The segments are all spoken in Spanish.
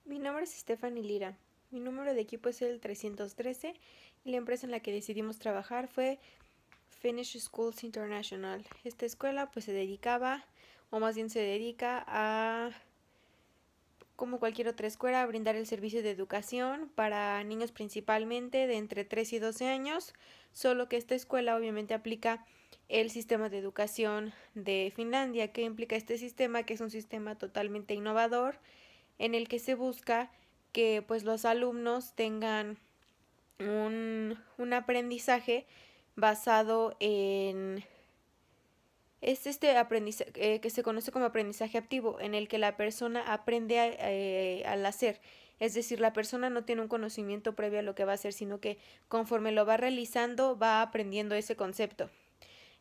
Mi nombre es Stephanie Lira. Mi número de equipo es el 313 y la empresa en la que decidimos trabajar fue Finnish Schools International. Esta escuela pues se dedicaba, o más bien se dedica a, como cualquier otra escuela, a brindar el servicio de educación para niños principalmente de entre 3 y 12 años, solo que esta escuela obviamente aplica el sistema de educación de Finlandia. ¿Qué implica este sistema? Que es un sistema totalmente innovador en el que se busca que pues los alumnos tengan un aprendizaje basado en es este aprendizaje que se conoce como aprendizaje activo, en el que la persona aprende al hacer. Es decir, la persona no tiene un conocimiento previo a lo que va a hacer, sino que conforme lo va realizando va aprendiendo ese concepto.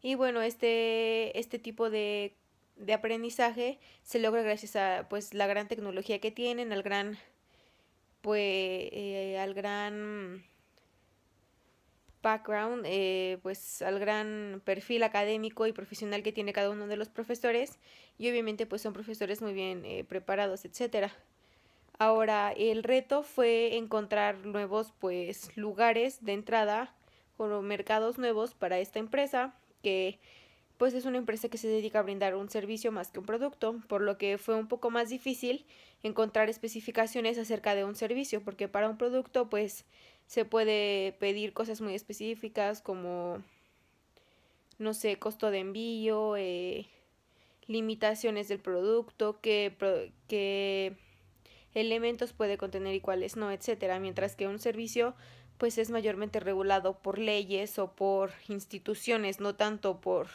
Y bueno, este tipo de aprendizaje se logra gracias a pues la gran tecnología que tienen, al gran background, pues al gran perfil académico y profesional que tiene cada uno de los profesores, y obviamente pues son profesores muy bien preparados, etcétera. Ahora, el reto fue encontrar nuevos pues lugares de entrada o mercados nuevos para esta empresa, que pues es una empresa que se dedica a brindar un servicio más que un producto, por lo que fue un poco más difícil encontrar especificaciones acerca de un servicio, porque para un producto pues se puede pedir cosas muy específicas como, no sé, costo de envío, limitaciones del producto, qué elementos puede contener y cuáles no, etcétera, mientras que un servicio pues es mayormente regulado por leyes o por instituciones, no tanto por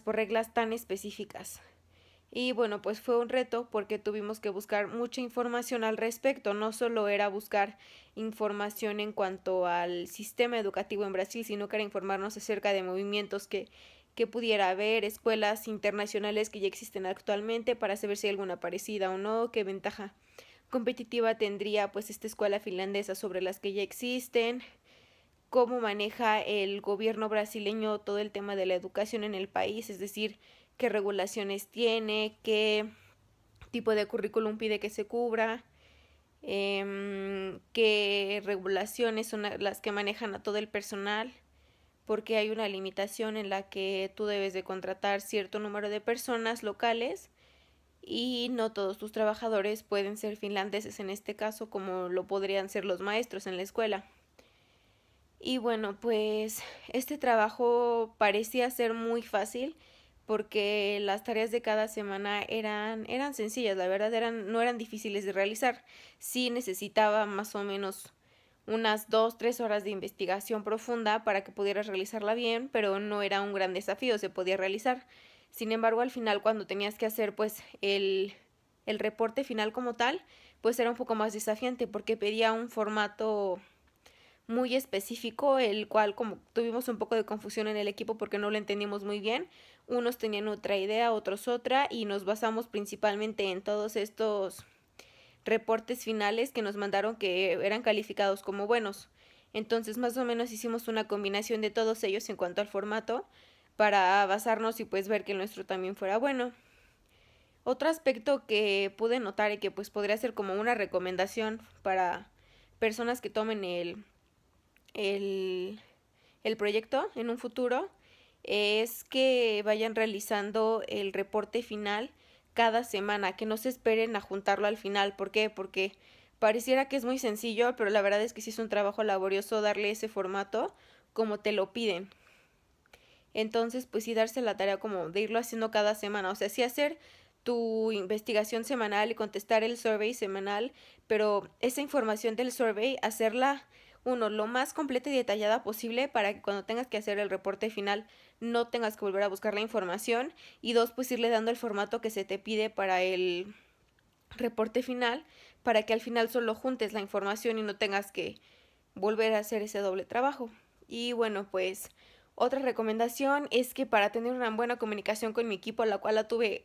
reglas tan específicas. Y bueno, pues fue un reto porque tuvimos que buscar mucha información al respecto. No solo era buscar información en cuanto al sistema educativo en Brasil, sino que era informarnos acerca de movimientos que pudiera haber, escuelas internacionales que ya existen actualmente para saber si hay alguna parecida o no, qué ventaja competitiva tendría pues esta escuela finlandesa sobre las que ya existen, cómo maneja el gobierno brasileño todo el tema de la educación en el país, es decir, qué regulaciones tiene, qué tipo de currículum pide que se cubra, qué regulaciones son las que manejan a todo el personal, porque hay una limitación en la que tú debes de contratar cierto número de personas locales y no todos tus trabajadores pueden ser finlandeses en este caso, como lo podrían ser los maestros en la escuela. Y bueno, pues este trabajo parecía ser muy fácil porque las tareas de cada semana eran sencillas, la verdad no eran difíciles de realizar. Sí necesitaba más o menos unas 2, 3 horas de investigación profunda para que pudieras realizarla bien, pero no era un gran desafío, se podía realizar. Sin embargo, al final cuando tenías que hacer pues el reporte final como tal, pues era un poco más desafiante porque pedía un formato muy específico, el cual como tuvimos un poco de confusión en el equipo porque no lo entendimos muy bien, unos tenían otra idea, otros otra, y nos basamos principalmente en todos estos reportes finales que nos mandaron que eran calificados como buenos. Entonces más o menos hicimos una combinación de todos ellos en cuanto al formato para basarnos y pues ver que el nuestro también fuera bueno. Otro aspecto que pude notar y que pues podría ser como una recomendación para personas que tomen el, el proyecto en un futuro es que vayan realizando el reporte final cada semana, que no se esperen a juntarlo al final. ¿Por qué? Porque pareciera que es muy sencillo, pero la verdad es que sí es un trabajo laborioso darle ese formato como te lo piden. Entonces, pues sí darse la tarea como de irlo haciendo cada semana, o sea, sí hacer tu investigación semanal y contestar el survey semanal, pero esa información del survey hacerla uno lo más completa y detallada posible para que cuando tengas que hacer el reporte final no tengas que volver a buscar la información, y dos, pues irle dando el formato que se te pide para el reporte final para que al final solo juntes la información y no tengas que volver a hacer ese doble trabajo. Y bueno, pues otra recomendación es que para tener una buena comunicación con mi equipo, la cual la tuve,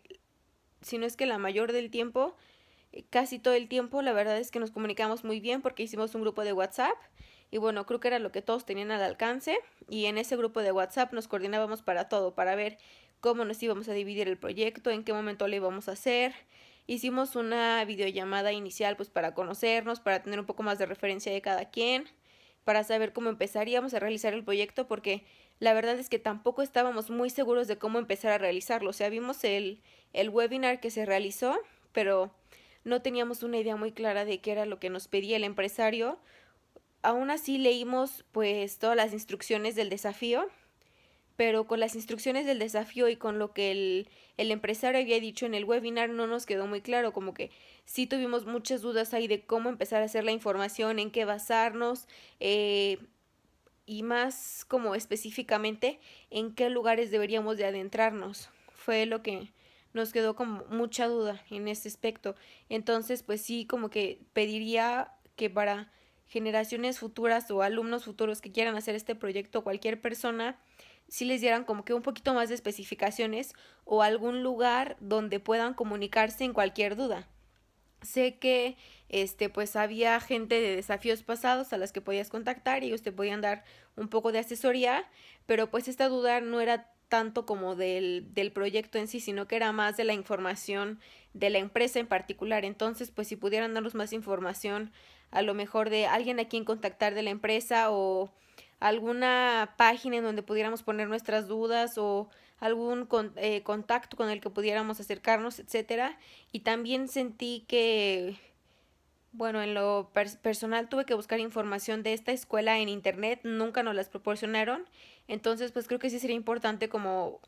si no es que la mayor del tiempo, casi todo el tiempo, la verdad es que nos comunicamos muy bien porque hicimos un grupo de WhatsApp y bueno, creo que era lo que todos tenían al alcance, y en ese grupo de WhatsApp nos coordinábamos para todo, para ver cómo nos íbamos a dividir el proyecto, en qué momento lo íbamos a hacer, hicimos una videollamada inicial pues para conocernos, para tener un poco más de referencia de cada quien, para saber cómo empezaríamos a realizar el proyecto, porque la verdad es que tampoco estábamos muy seguros de cómo empezar a realizarlo. O sea, vimos el webinar que se realizó, pero no teníamos una idea muy clara de qué era lo que nos pedía el empresario. Aún así leímos pues todas las instrucciones del desafío, pero con las instrucciones del desafío y con lo que el empresario había dicho en el webinar no nos quedó muy claro, como que sí tuvimos muchas dudas ahí de cómo empezar a hacer la información, en qué basarnos, y más como específicamente en qué lugares deberíamos de adentrarnos. Fue lo que nos quedó como mucha duda en ese aspecto. Entonces, pues sí, como que pediría que para generaciones futuras o alumnos futuros que quieran hacer este proyecto, cualquier persona, si les dieran como que un poquito más de especificaciones o algún lugar donde puedan comunicarse en cualquier duda. Sé que pues había gente de desafíos pasados a las que podías contactar y ellos te podían dar un poco de asesoría, pero pues esta duda no era tanto como del proyecto en sí, sino que era más de la información de la empresa en particular. Entonces, pues si pudieran darnos más información, a lo mejor de alguien a quien contactar de la empresa o alguna página en donde pudiéramos poner nuestras dudas o algún contacto con el que pudiéramos acercarnos, etcétera. Y también sentí que, bueno, en lo personal tuve que buscar información de esta escuela en internet, nunca nos las proporcionaron, entonces pues creo que sí sería importante como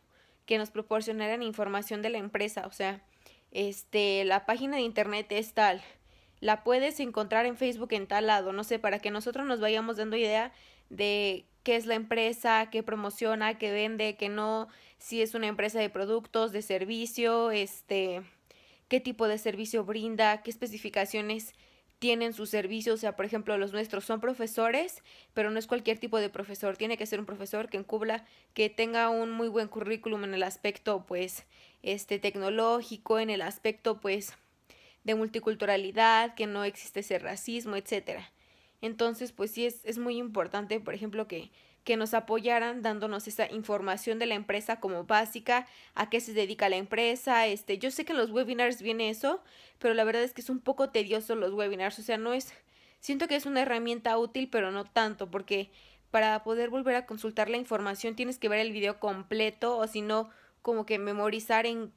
que nos proporcionaran información de la empresa, o sea, la página de internet es tal, la puedes encontrar en Facebook en tal lado, no sé, para que nosotros nos vayamos dando idea de qué es la empresa, qué promociona, qué vende, qué no, si es una empresa de productos, de servicio, qué tipo de servicio brinda, qué especificaciones tienen sus servicios. O sea, por ejemplo, los nuestros son profesores, pero no es cualquier tipo de profesor, tiene que ser un profesor que encubra, que tenga un muy buen currículum en el aspecto pues tecnológico, en el aspecto pues de multiculturalidad, que no existe ese racismo, etcétera. Entonces, pues sí es muy importante, por ejemplo, que nos apoyaran dándonos esa información de la empresa como básica, a qué se dedica la empresa. Yo sé que en los webinars viene eso, pero la verdad es que es un poco tedioso los webinars, o sea, no es, siento que es una herramienta útil, pero no tanto, porque para poder volver a consultar la información tienes que ver el video completo o si no, como que memorizar en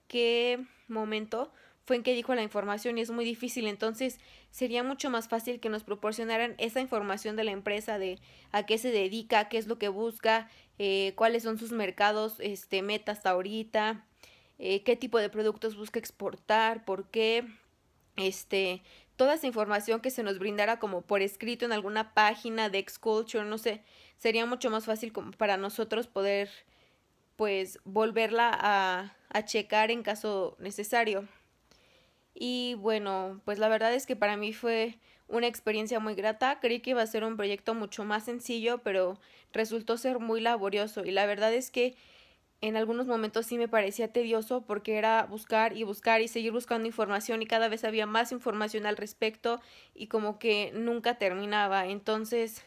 qué momento fue en que dijo la información y es muy difícil. Entonces sería mucho más fácil que nos proporcionaran esa información de la empresa, de a qué se dedica, qué es lo que busca, cuáles son sus mercados meta hasta ahorita, qué tipo de productos busca exportar, por qué, toda esa información que se nos brindara como por escrito en alguna página de Xculture, no sé, sería mucho más fácil como para nosotros poder pues volverla a checar en caso necesario. Y bueno, pues la verdad es que para mí fue una experiencia muy grata. Creí que iba a ser un proyecto mucho más sencillo, pero resultó ser muy laborioso. Y la verdad es que en algunos momentos sí me parecía tedioso porque era buscar y buscar y seguir buscando información y cada vez había más información al respecto y como que nunca terminaba. Entonces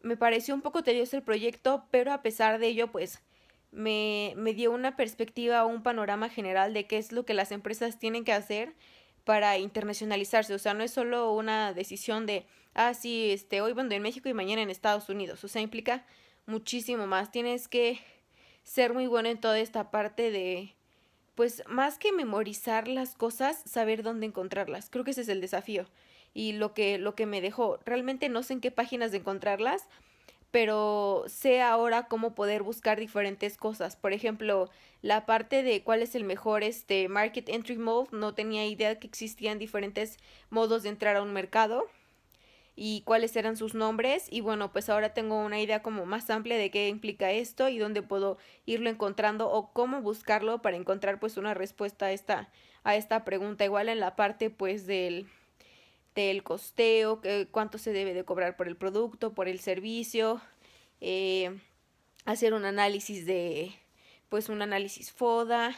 me pareció un poco tedioso el proyecto, pero a pesar de ello, pues me dio una perspectiva o un panorama general de qué es lo que las empresas tienen que hacer para internacionalizarse. O sea, no es solo una decisión de, ah, sí, hoy vendo en México y mañana en Estados Unidos. O sea, implica muchísimo más. Tienes que ser muy bueno en toda esta parte de, pues más que memorizar las cosas, saber dónde encontrarlas. Creo que ese es el desafío. Y lo que me dejó, realmente no sé en qué páginas de encontrarlas, pero sé ahora cómo poder buscar diferentes cosas. Por ejemplo, la parte de cuál es el mejor market entry mode, no tenía idea que existían diferentes modos de entrar a un mercado y cuáles eran sus nombres y bueno, pues ahora tengo una idea como más amplia de qué implica esto y dónde puedo irlo encontrando o cómo buscarlo para encontrar pues una respuesta a esta pregunta. Igual en la parte pues del costeo, cuánto se debe de cobrar por el producto, por el servicio, eh, hacer un análisis pues un análisis FODA.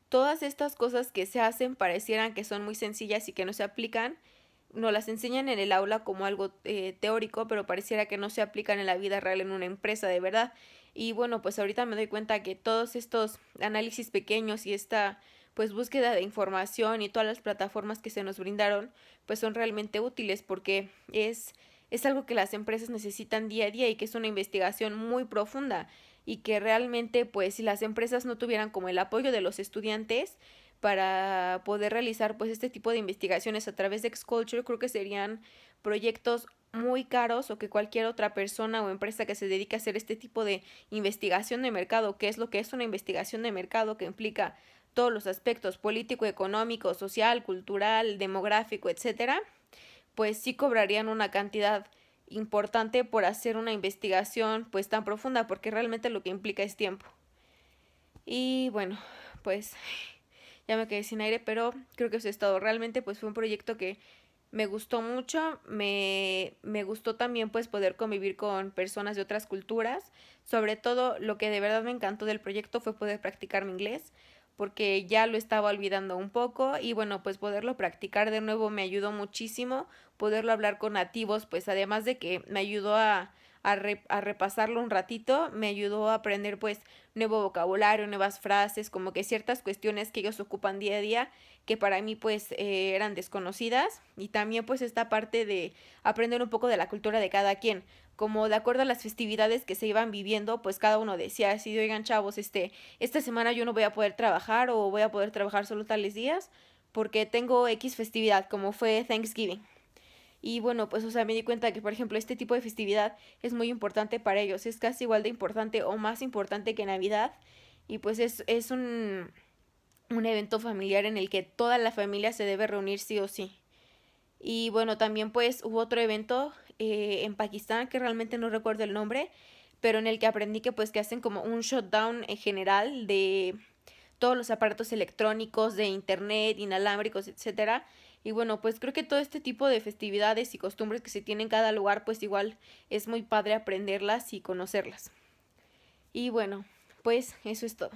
Todas estas cosas que se hacen parecieran que son muy sencillas y que no se aplican, nos las enseñan en el aula como algo teórico, pero pareciera que no se aplican en la vida real en una empresa de verdad. Y bueno, pues ahorita me doy cuenta que todos estos análisis pequeños y pues búsqueda de información y todas las plataformas que se nos brindaron pues son realmente útiles porque es algo que las empresas necesitan día a día y que es una investigación muy profunda y que realmente pues si las empresas no tuvieran como el apoyo de los estudiantes para poder realizar pues este tipo de investigaciones a través de Xculture, creo que serían proyectos muy caros o que cualquier otra persona o empresa que se dedique a hacer este tipo de investigación de mercado, que es lo que es una investigación de mercado que implica todos los aspectos político, económico, social, cultural, demográfico, etcétera, pues sí cobrarían una cantidad importante por hacer una investigación pues tan profunda, porque realmente lo que implica es tiempo. Y bueno, pues ya me quedé sin aire, pero creo que eso es todo. Realmente pues fue un proyecto que me gustó mucho, me gustó también pues poder convivir con personas de otras culturas. Sobre todo lo que de verdad me encantó del proyecto fue poder practicar mi inglés, porque ya lo estaba olvidando un poco y bueno, pues poderlo practicar de nuevo me ayudó muchísimo, poderlo hablar con nativos, pues además de que me ayudó a repasarlo un ratito, me ayudó a aprender pues nuevo vocabulario, nuevas frases, como que ciertas cuestiones que ellos ocupan día a día que para mí pues eran desconocidas, y también pues esta parte de aprender un poco de la cultura de cada quien, como de acuerdo a las festividades que se iban viviendo, pues cada uno decía así, oigan chavos, esta semana yo no voy a poder trabajar o voy a poder trabajar solo tales días porque tengo X festividad, como fue Thanksgiving. Y bueno, pues o sea, me di cuenta que por ejemplo este tipo de festividad es muy importante para ellos, es casi igual de importante o más importante que Navidad, y pues es un evento familiar en el que toda la familia se debe reunir sí o sí. Y bueno, también pues hubo otro evento en Pakistán que realmente no recuerdo el nombre, pero en el que aprendí que pues que hacen como un shutdown en general de todos los aparatos electrónicos, de internet, inalámbricos, etcétera. Y bueno, pues creo que todo este tipo de festividades y costumbres que se tienen en cada lugar, pues igual es muy padre aprenderlas y conocerlas. Y bueno, pues eso es todo.